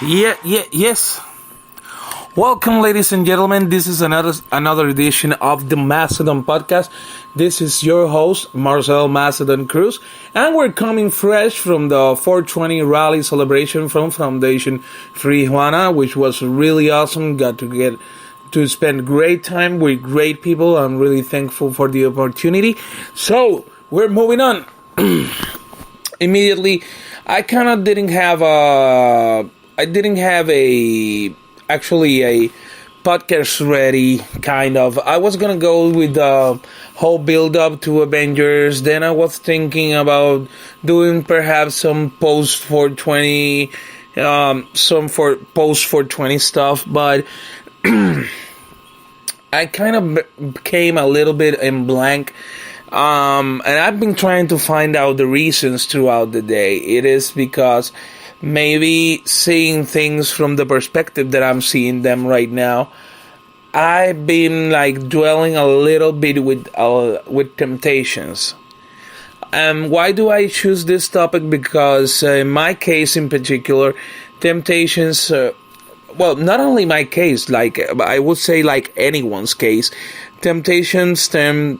Yes. Welcome, ladies and gentlemen. This is another edition of the Macedon podcast. This is your host, Marcel Macedon Cruz, and we're coming fresh from the 420 rally celebration from Foundation Free Juana, which was really awesome. Got to spend great time with great people. I'm really thankful for the opportunity. So we're moving on. Immediately, I kind of didn't have actually a podcast ready, kind of. I was gonna go with the whole build up to Avengers. Then I was thinking about doing perhaps some post 420, some for post 420 stuff, but I kind of became a little bit in blank. And I've been trying to find out the reasons throughout the day. It is because maybe seeing things from the perspective that I'm seeing them right now, I've been like dwelling a little bit with temptations. Why do I choose this topic? Because in my case in particular, temptations. Well, not only my case, like I would say, like anyone's case, temptations turn.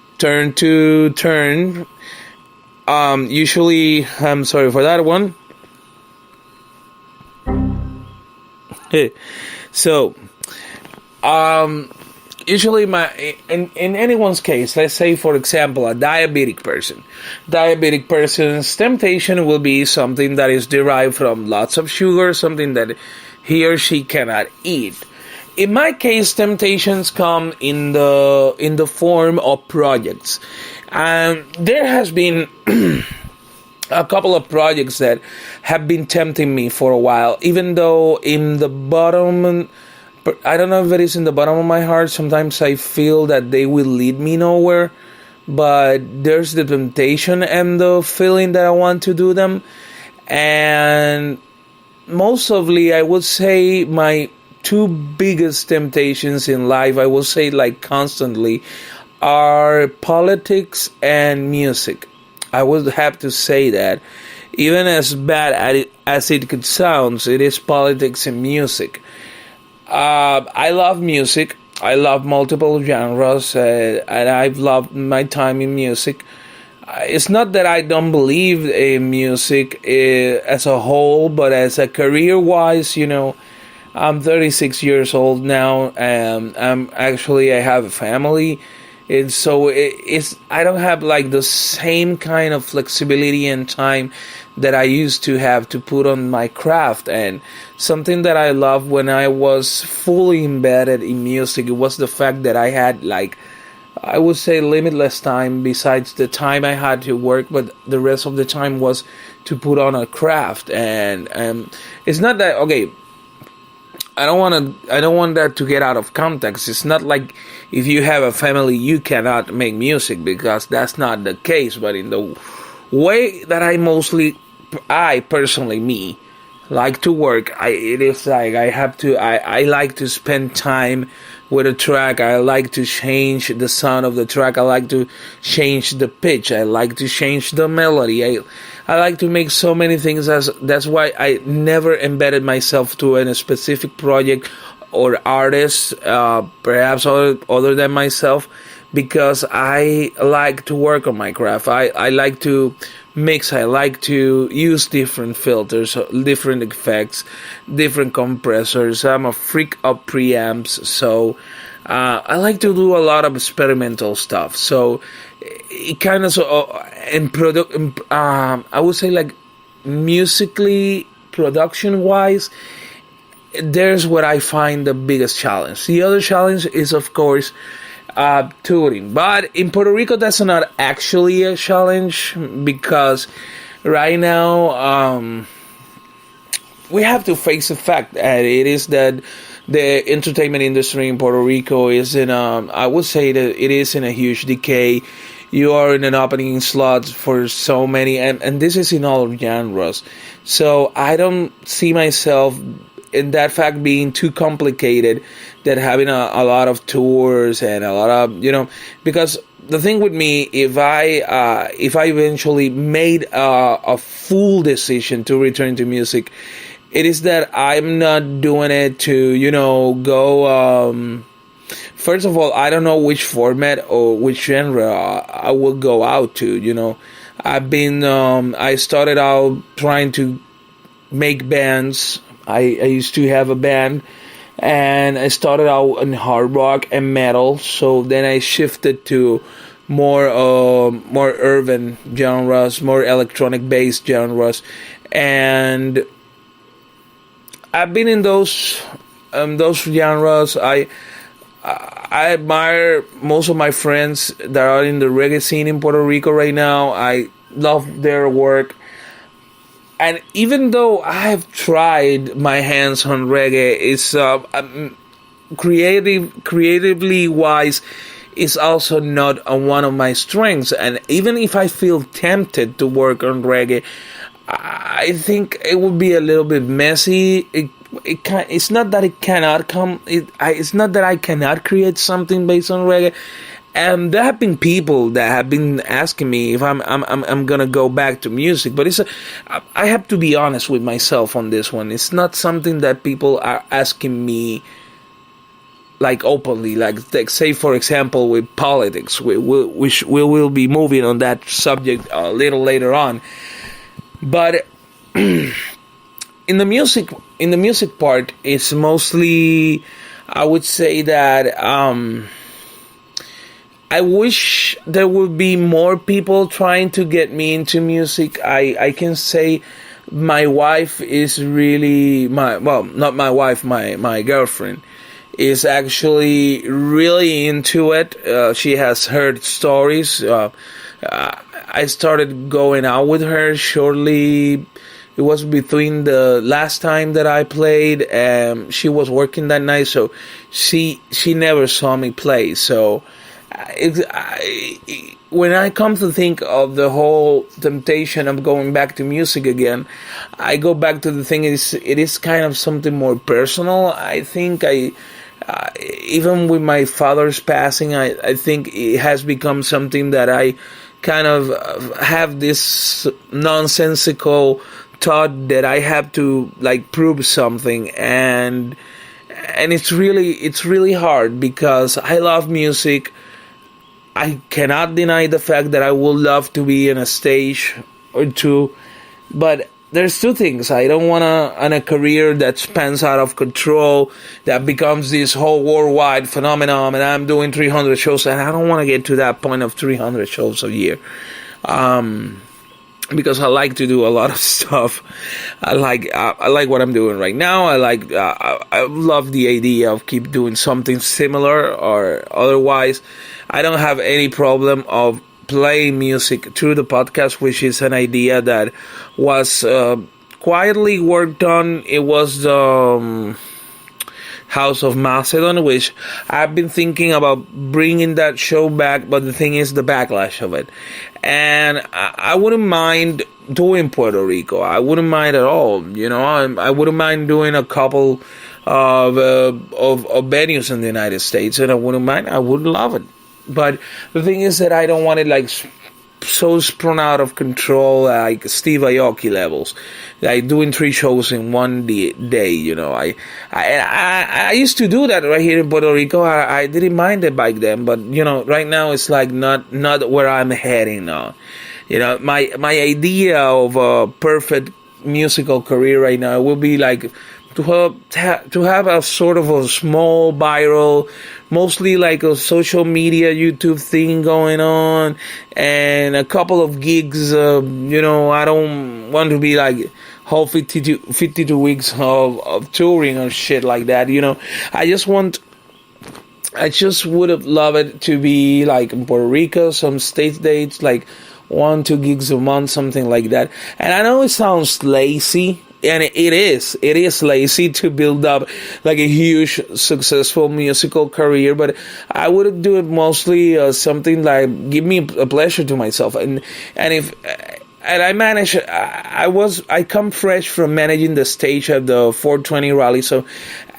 Usually, I'm sorry for that one. So, usually in anyone's case, let's say for example a diabetic person's temptation will be something that is derived from lots of sugar, something that he or she cannot eat. In my case, temptations come in the form of projects, and there has been a couple of projects that have been tempting me for a while, even though in the bottom, I don't know if it is in the bottom of my heart, sometimes I feel that they will lead me nowhere, but there's the temptation and the feeling that I want to do them. And mostly I would say my two biggest temptations in life, I will say like constantly, are politics and music. I would have to say that, even as bad as it could sound, it is politics and music. I love music. I love multiple genres, and I've loved my time in music. It's not that I don't believe in music as a whole, but as a career-wise, I'm 36 years old now, and I have a family. And so I don't have like the same kind of flexibility and time that I used to have to put on my craft. And something that I loved when I was fully embedded in music, it was the fact that I had, like, I would say, limitless time besides the time I had to work, but the rest of the time was to put on a craft. And it's not that, okay, I don't want that to get out of context. It's not like if you have a family you cannot make music, because that's not the case. But in the way that I personally like to work, it is like I like to spend time with a track. I like to change the sound of the track. I like to change the pitch. I like to change the melody. I like to make so many things. That's why I never embedded myself to a specific project or artist, perhaps other than myself, because I like to work on my craft. I like to mix. I like to use different filters, different effects, different compressors. I'm a freak of preamps, so I like to do a lot of experimental stuff. So it kind of I would say, like, musically, production wise, there's what I find the biggest challenge. The other challenge is, of course, touring. But in Puerto Rico, that's not actually a challenge, because right now we have to face the fact that it is that the entertainment industry in Puerto Rico is I would say that it is in a huge decay. You are in an opening slot for so many, and this is in all genres. So I don't see myself in that fact being too complicated, that having a lot of tours and a lot of, because the thing with me, if I eventually made a full decision to return to music, It is that I'm not doing it to, go. First of all, I don't know which format or which genre I will go out to. I started out trying to make bands. I used to have a band, and I started out in hard rock and metal. So then I shifted to more urban genres, more electronic based genres, and I've been in those genres. I admire most of my friends that are in the reggae scene in Puerto Rico right now. I love their work. And even though I have tried my hands on reggae, it's creatively wise, is also not one of my strengths. And even if I feel tempted to work on reggae, I think it would be a little bit messy. It's not that it cannot come. It's not that I cannot create something based on reggae. And there have been people that have been asking me if I'm gonna go back to music, but I have to be honest with myself on this one. It's not something that people are asking me like openly. Like say for example with politics, we will be moving on that subject a little later on. But in the music part, it's mostly, I would say that I wish there would be more people trying to get me into music. I can say my wife is really not my wife, my girlfriend is actually really into it. She has heard stories. I started going out with her shortly. It was between the last time that I played, and she was working that night, so she never saw me play. So when I come to think of the whole temptation of going back to music again, I go back to the thing it is kind of something more personal. I think even with my father's passing, I think it has become something that I kind of have this nonsensical thought that I have to like prove something, and it's really hard because I love music. I cannot deny the fact that I would love to be in a stage or two, but there's two things. I don't want a career that spans out of control, that becomes this whole worldwide phenomenon, and I'm doing 300 shows, and I don't want to get to that point of 300 shows a year. Because I like to do a lot of stuff. I like what I'm doing right now. I love the idea of keep doing something similar, or otherwise I don't have any problem of playing music through the podcast, which is an idea that was quietly worked on. It was the House of Macedon, which I've been thinking about bringing that show back, but the thing is the backlash of it. And I wouldn't mind doing Puerto Rico. I wouldn't mind at all. I wouldn't mind doing a couple of venues in the United States, and I wouldn't mind. I would love it. But the thing is that I don't want it like so sprung out of control, like Steve Aoki levels, like doing 3 shows in one day. I used to do that right here in Puerto Rico. I didn't mind it back then, but right now it's like not where I'm heading now. My idea of a perfect musical career right now will be like to have a sort of a small viral, mostly like a social media YouTube thing going on, and a couple of gigs. I don't want to be like whole 52 weeks of touring or shit like that. I just would have loved it to be like in Puerto Rico, some state dates, like 1-2 gigs a month, something like that. And I know it sounds lazy, and it is lazy to build up like a huge successful musical career, but I would do it mostly something like give me a pleasure to myself. And I manage. I come fresh from managing the stage at the 420 rally, so,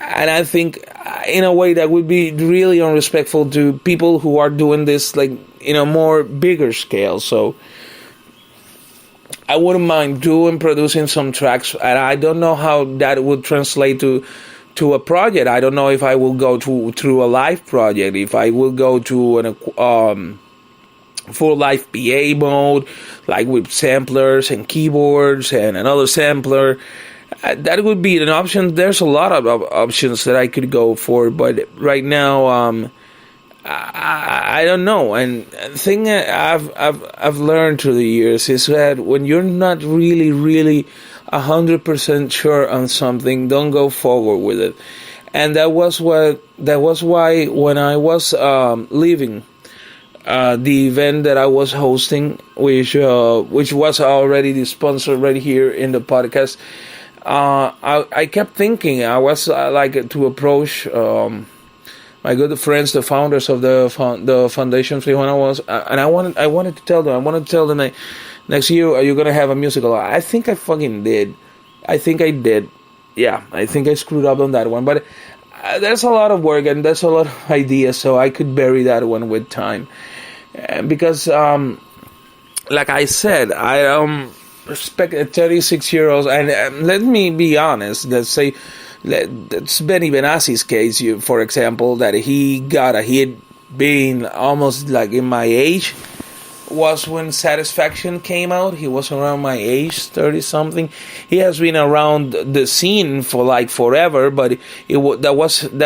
and I think in a way that would be really unrespectful to people who are doing this like in a more bigger scale. So I wouldn't mind doing producing some tracks, and I don't know how that would translate to a project. I don't know if I will go through a live project, if I will go to an full live PA mode, like with samplers and keyboards and another sampler. That would be an option. There's a lot of options that I could go for, but right now, I don't know. And the thing I've learned through the years is that when you're not really 100% sure on something, don't go forward with it. And that was why when I was leaving the event that I was hosting, which was already the sponsor right here in the podcast, I kept thinking I was like to approach my good friends, the founders of the foundation, and I wanted to tell them that next year are you gonna have a musical? I think I fucking did. I think I did. Yeah, I think I screwed up on that one, but there's a lot of work and there's a lot of ideas, so I could bury that one with time. Because, like I said, I respect a 36-year-old, and let me be honest. Let's Benny Benassi's case, for example, that he got a hit being almost like in my age. Was when Satisfaction came out. He was around my age, 30-something. He has been around the scene for like forever, but that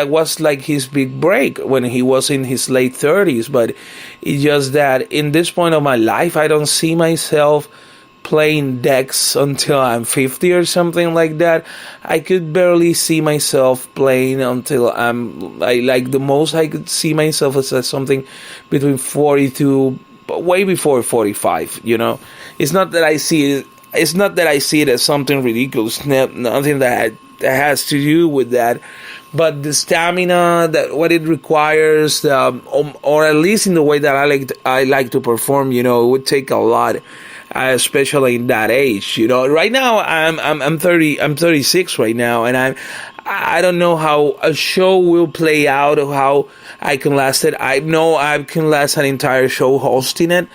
was like his big break when he was in his late 30s. But it's just that in this point of my life, I don't see myself playing decks until I'm 50 or something like that. I could barely see myself playing until the most I could see myself as something between 42, but way before 45. It's not that I see it. It's not that I see it as something ridiculous. Nothing that has to do with that. But the stamina, that what it requires, or at least in the way that I like to perform, it would take a lot. Especially in that age, Right now, I'm 30. I'm 36 right now, and I don't know how a show will play out, or how I can last it. I know I can last an entire show hosting it,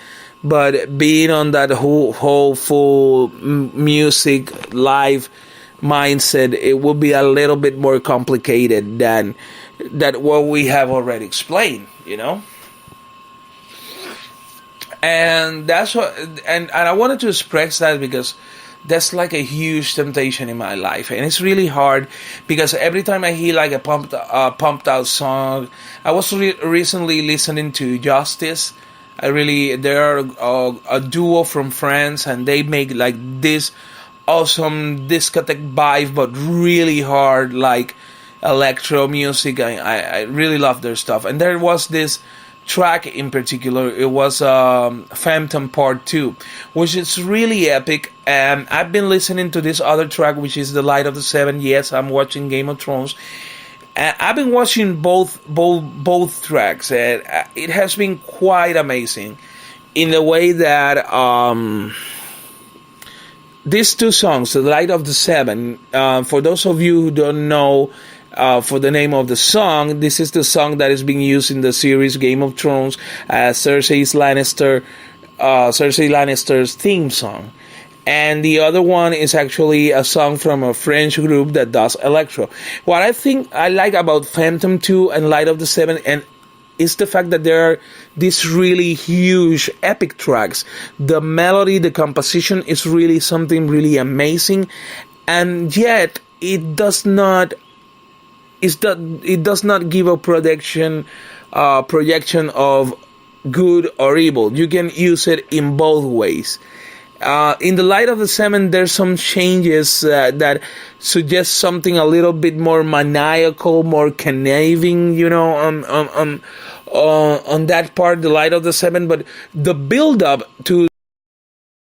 but being on that whole full music live mindset, it will be a little bit more complicated than what we have already explained. And that's what, and I wanted to express that because that's like a huge temptation in my life, and it's really hard because every time I hear like a pumped out song, I was recently listening to Justice. They're a duo from France, and they make like this awesome discotheque vibe, but really hard like electro music. I really love their stuff, and there was this track in particular. It was Phantom Part 2, which is really epic. And I've been listening to this other track, which is The Light of the Seven. Yes, I'm watching Game of Thrones. I've been watching both tracks, and it has been quite amazing in the way that these two songs, The Light of the Seven, for those of you who don't know, for the name of the song, this is the song that is being used in the series Game of Thrones as Cersei Lannister's theme song. And the other one is actually a song from a French group that does electro. What I think I like about Phantom 2 and Light of the Seven is the fact that there are these really huge epic tracks. The melody, the composition is really something really amazing, and yet it does not give a projection of good or evil. You can use it in both ways. In the Light of the Seven, there's some changes that suggest something a little bit more maniacal, more conniving, on that part, the Light of the Seven. But the build up to